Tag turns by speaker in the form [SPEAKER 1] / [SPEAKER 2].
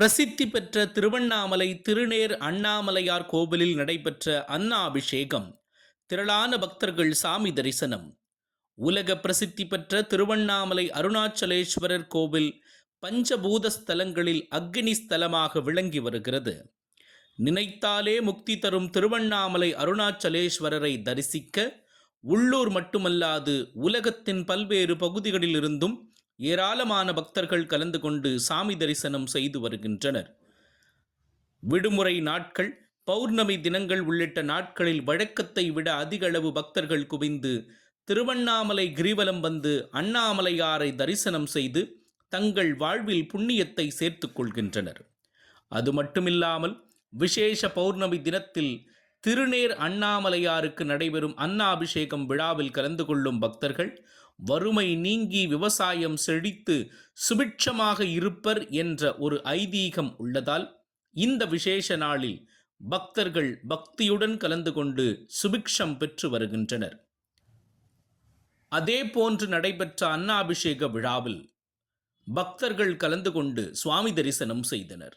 [SPEAKER 1] பிரசித்தி பெற்ற திருவண்ணாமலை திருநேர் அண்ணாமலையார் கோவிலில் நடைபெற்ற அன்னாபிஷேகம். திரளான பக்தர்கள் சாமி தரிசனம். உலக பிரசித்தி பெற்ற திருவண்ணாமலை அருணாச்சலேஸ்வரர் கோவில் பஞ்சபூத ஸ்தலங்களில் அக்னி ஸ்தலமாக விளங்கி வருகிறது. நினைத்தாலே முக்தி தரும் திருவண்ணாமலை அருணாச்சலேஸ்வரரை தரிசிக்க உள்ளூர் மட்டுமல்லாது உலகத்தின் பல்வேறு பகுதிகளிலிருந்தும் ஏராளமான பக்தர்கள் கலந்து கொண்டு சாமி தரிசனம் செய்து வருகின்றனர். விடுமுறை நாட்கள், பௌர்ணமி தினங்கள் உள்ளிட்ட நாட்களில் வழக்கத்தை விட அதிக அளவு பக்தர்கள் குவிந்து திருவண்ணாமலை கிரிவலம் வந்து அண்ணாமலையாரை தரிசனம் செய்து தங்கள் வாழ்வில் புண்ணியத்தை சேர்த்துக் கொள்கின்றனர். அது மட்டுமில்லாமல் விசேஷ பௌர்ணமி தினத்தில் திருநேர் அண்ணாமலையாருக்கு நடைபெறும் அன்னாபிஷேகம் விழாவில் கலந்து கொள்ளும் பக்தர்கள் வறுமை நீங்கி விவசாயம் செழித்து சுபிட்சமாக இருப்பர் என்ற ஒரு ஐதீகம் உள்ளதால் இந்த விசேஷ நாளில் பக்தர்கள் பக்தியுடன் கலந்து கொண்டு சுபிக்ஷம் பெற்று வருகின்றனர். அதே போன்று நடைபெற்ற அன்னாபிஷேக விழாவில் பக்தர்கள் கலந்து கொண்டு சுவாமி தரிசனம் செய்தனர்.